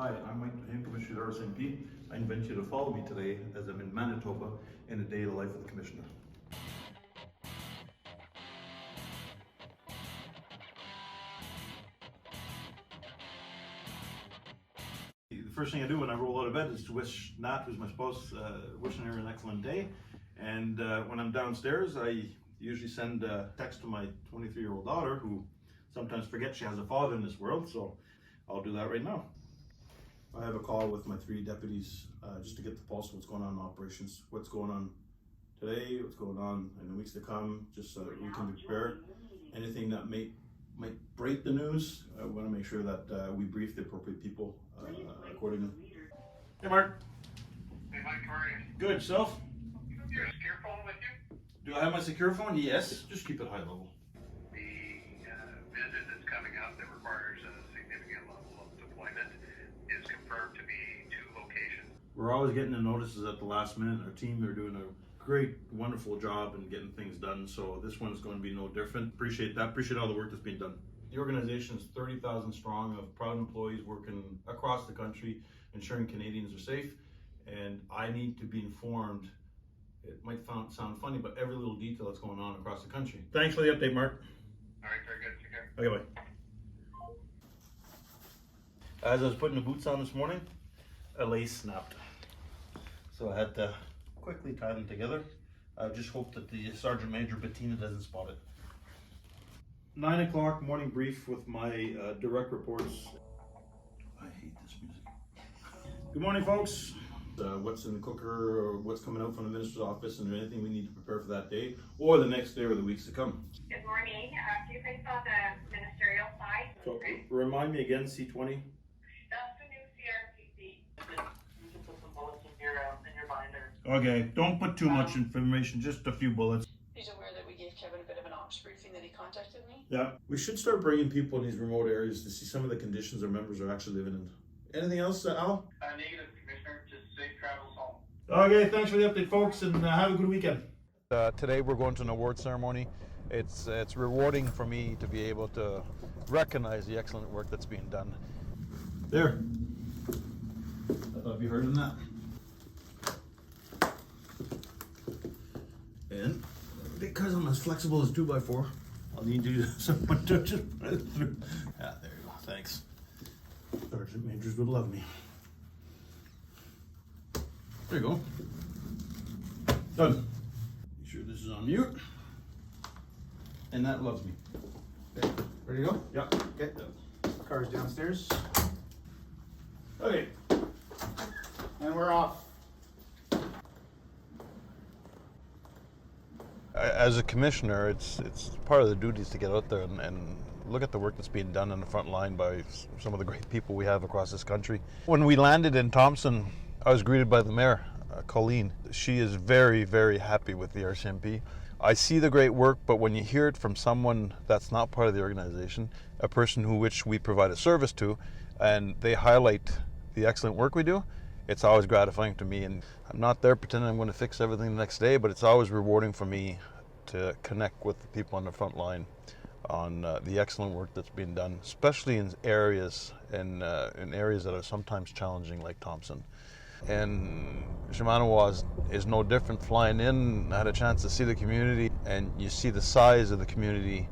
Hi, I'm Mike Duheme, Commissioner of RCMP. I invite you to follow me today as I'm in Manitoba in a day of the life of the Commissioner. The first thing I do when I roll out of bed is to wish Nat, who's my spouse, wishing her an excellent day. And when I'm downstairs, I usually send a text to my 23-year-old daughter, who sometimes forgets she has a father in this world, so I'll do that right now. I have a call with my 3 deputies just to get the pulse of what's going on in operations, what's going on today, what's going on in the weeks to come, just so that we can be prepared. Anything that might break the news, I want to make sure that we brief the appropriate people accordingly. Hey Mark. Hey Mike, how are you? Good, self? Your secure phone with you? Do I have my secure phone? Yes. Just keep it high level. The visit that's coming up that requires a significant level of deployment is confirmed to be 2 locations. We're always getting the notices at the last minute. Our team, they're doing a great, wonderful job in getting things done. So this one's going to be no different. Appreciate that. Appreciate all the work that's being done. The organization is 30,000 strong of proud employees working across the country, ensuring Canadians are safe. And I need to be informed. It might sound funny, but every little detail that's going on across the country. Thanks for the update, Mark. All right, very good. Take care. Okay, bye. As I was putting the boots on this morning, a lace snapped. So I had to quickly tie them together. I just hope that the Sergeant Major Bettina doesn't spot it. 9 o'clock morning brief with my direct reports. I hate this music. Good morning, folks. What's in the cooker, or what's coming out from the Minister's office, and anything we need to prepare for that day, or the next day, or the weeks to come. Good morning. A few things on the ministerial side. So, remind me again, C20? That's the new CRTC. You can put some bullets in your binder. Okay, don't put too much information, just a few bullets. He's aware that we gave Kevin a bit of an ops briefing that he contacted me. Yeah, we should start bringing people in these remote areas to see some of the conditions our members are actually living in. Anything else, Al? Negative, Commissioner. Just safe travels home. Okay, thanks for the update, folks, and have a good weekend. Today we're going to an award ceremony. It's rewarding for me to be able to recognize the excellent work that's being done. There. Have you heard of that? And because I'm as flexible as 2x4, I'll need you someone to just put it through. Yeah, there you go. Thanks. Sergeant Majors would love me. There you go. Done. Make sure this is on mute. And that loves me. Okay. Ready to go? Yeah. Okay. Car's downstairs. Okay. And we're off. As a commissioner, it's part of the duties to get out there and look at the work that's being done on the front line by some of the great people we have across this country. When we landed in Thompson, I was greeted by the mayor, Colleen. She is very, very happy with the RCMP. I see the great work, but when you hear it from someone that's not part of the organization, a person who which we provide a service to, and they highlight the excellent work we do, it's always gratifying to me. And I'm not there pretending I'm going to fix everything the next day, but it's always rewarding for me to connect with the people on the front line on the excellent work that's being done, especially in areas in areas that are sometimes challenging, like Thompson. And Shimanowa is no different. Flying in, I had a chance to see the community, and you see the size of the community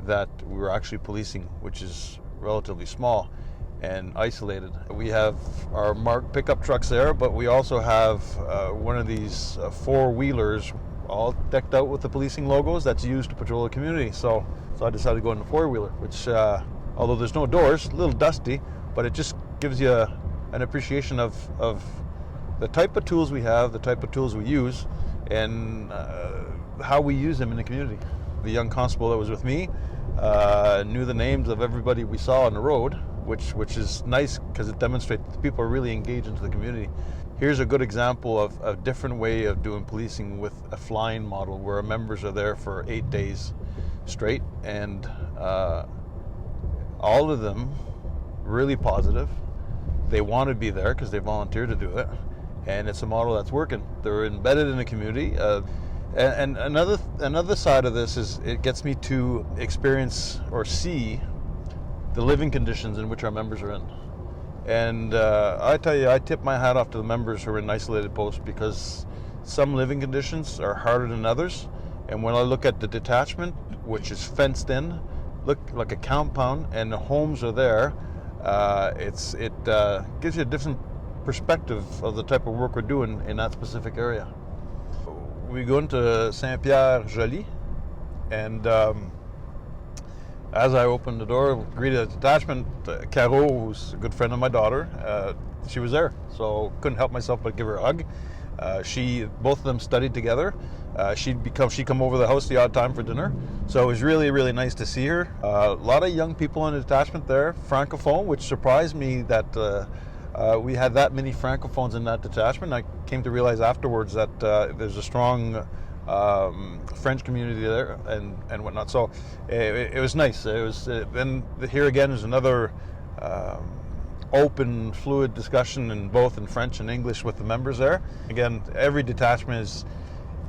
that we're actually policing, which is relatively small and isolated. We have our marked pickup trucks there, but we also have one of these 4-wheelers all decked out with the policing logos that's used to patrol the community. So I decided to go in the 4-wheeler, which although there's no doors, a little dusty, but it just gives you an appreciation of the type of tools we have, the type of tools we use, and how we use them in the community. The young constable that was with me knew the names of everybody we saw on the road, which is nice because it demonstrates that people are really engaged into the community. Here's a good example of a different way of doing policing with a flying model, where our members are there for 8 days straight, and all of them really positive. They want to be there because they volunteered to do it, and it's a model that's working. They're embedded in the community. And another side of this is it gets me to experience or see the living conditions in which our members are in. And I tell you, I tip my hat off to the members who are in isolated posts, because some living conditions are harder than others. And when I look at the detachment, which is fenced in, look like a compound, and the homes are there, it gives you a different perspective of the type of work we're doing in that specific area. We go into Saint-Pierre-Joly, and as I opened the door, greeted the detachment, Caro, who's a good friend of my daughter, she was there, so couldn't help myself but give her a hug. Both of them studied together. She'd come over the house the odd time for dinner, so it was really, really nice to see her. A lot of young people in the detachment there, francophone, which surprised me that we had that many francophones in that detachment. I came to realize afterwards that there's a strong French community there and whatnot. So it was nice. It was then here again is another open, fluid discussion in both in French and English with the members there. Again, every detachment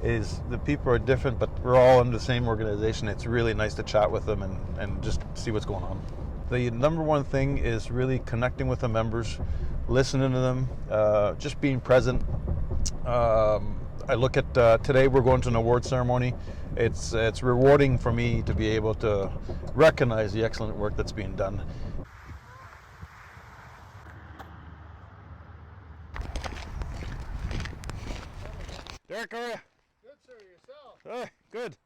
is the people are different, but we're all under the same organization. It's really nice to chat with them and just see what's going on. The number one thing is really connecting with the members, listening to them, just being present. I look at today we're going to an award ceremony. It's rewarding for me to be able to recognize the excellent work that's being done. Derek, how are you? Good, sir. Yourself? Good.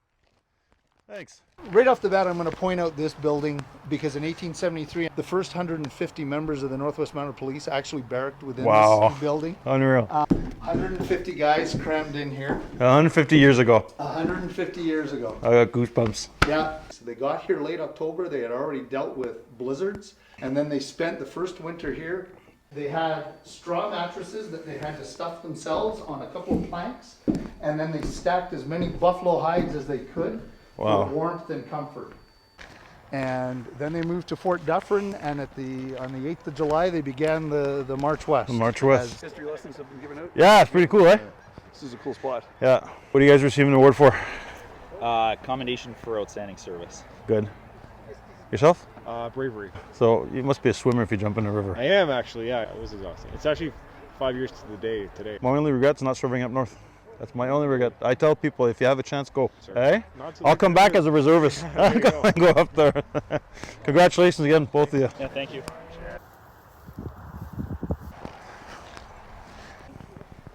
Thanks. Right off the bat, I'm going to point out this building because in 1873, the first 150 members of the Northwest Mounted Police actually barracked within this building. Unreal. 150 guys crammed in here. 150 years ago. 150 years ago. I got goosebumps. Yeah. So they got here late October. They had already dealt with blizzards, and then they spent the first winter here. They had straw mattresses that they had to stuff themselves on a couple of planks, and then they stacked as many buffalo hides as they could for warmth and comfort. And then they moved to Fort Dufferin, and on the 8th of July, they began the March West. The March West. History lessons have been given out. Yeah, it's pretty cool, eh? This is a cool spot. Yeah. What are you guys receiving an award for? Commendation for outstanding service. Good. Yourself? Bravery. So you must be a swimmer if you jump in the river. I am actually, yeah. It was exhausting. It's actually 5 years to the day today. My only regret's not serving up north. That's my only regret. I tell people, if you have a chance, go. Sure. Hey? Not to I'll look come at back it. as a reservist. There you go. Go up there. Congratulations again, both of you. Yeah, thank you.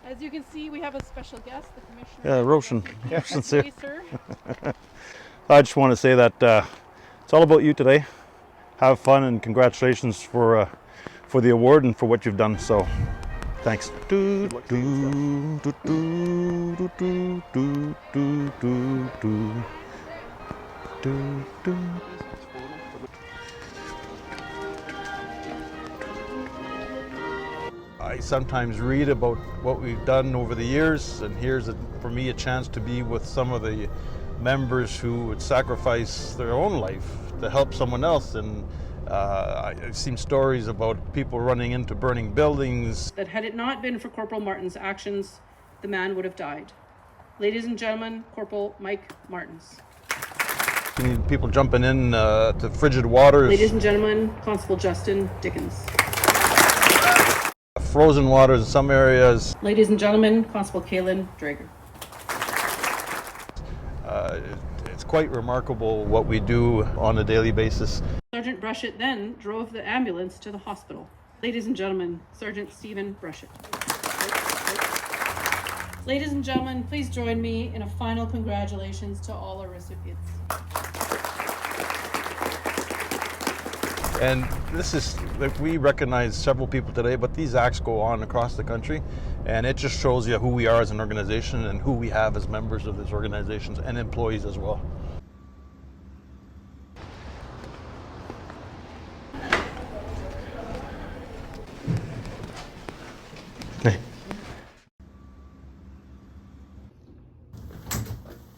As you can see, we have a special guest, the Commissioner. Yeah, Roshan. Roshan's here. Hey, sir. I just want to say that it's all about you today. Have fun and congratulations for the award and for what you've done. So, thanks. I sometimes read about what we've done over the years, and here's for me a chance to be with some of the members who would sacrifice their own life to help someone else. And I've seen stories about people running into burning buildings. That had it not been for Corporal Martin's actions, the man would have died. Ladies and gentlemen, Corporal Mike Martins. You need people jumping in to frigid waters. Ladies and gentlemen, Constable Justin Dickens. Frozen waters in some areas. Ladies and gentlemen, Constable Kaylin Drager. It's quite remarkable what we do on a daily basis. Sergeant Brushett then drove the ambulance to the hospital. Ladies and gentlemen, Sergeant Stephen Brushett. Ladies and gentlemen, please join me in a final congratulations to all our recipients. And this is, like, we recognize several people today, but these acts go on across the country, and it just shows you who we are as an organization and who we have as members of these organizations and employees as well. Hey.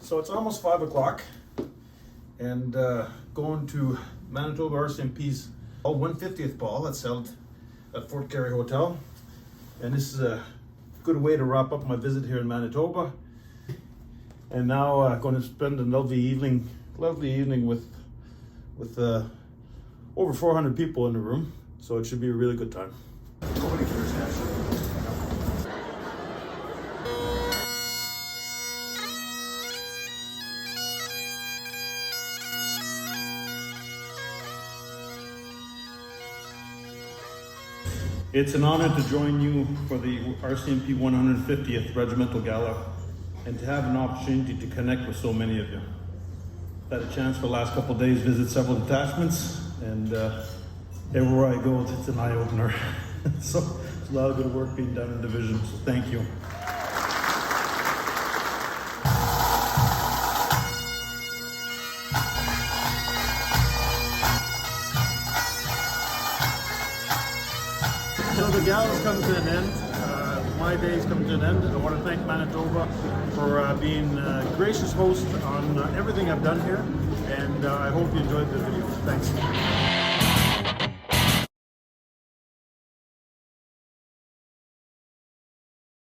So it's almost 5 o'clock, and going to Manitoba RCMP's 150th ball that's held at Fort Garry Hotel. And this is a good way to wrap up my visit here in Manitoba. And now going to spend a lovely evening with over 400 people in the room. So it should be a really good time. It's an honor to join you for the RCMP 150th Regimental Gala and to have an opportunity to connect with so many of you. I've had a chance for the last couple of days visit several detachments, and everywhere I go, it's an eye-opener. So there's a lot of good work being done in division, so thank you. So the gala's come to an end. My day's come to an end. I want to thank Manitoba for being a gracious host on everything I've done here, and I hope you enjoyed the video. Thanks.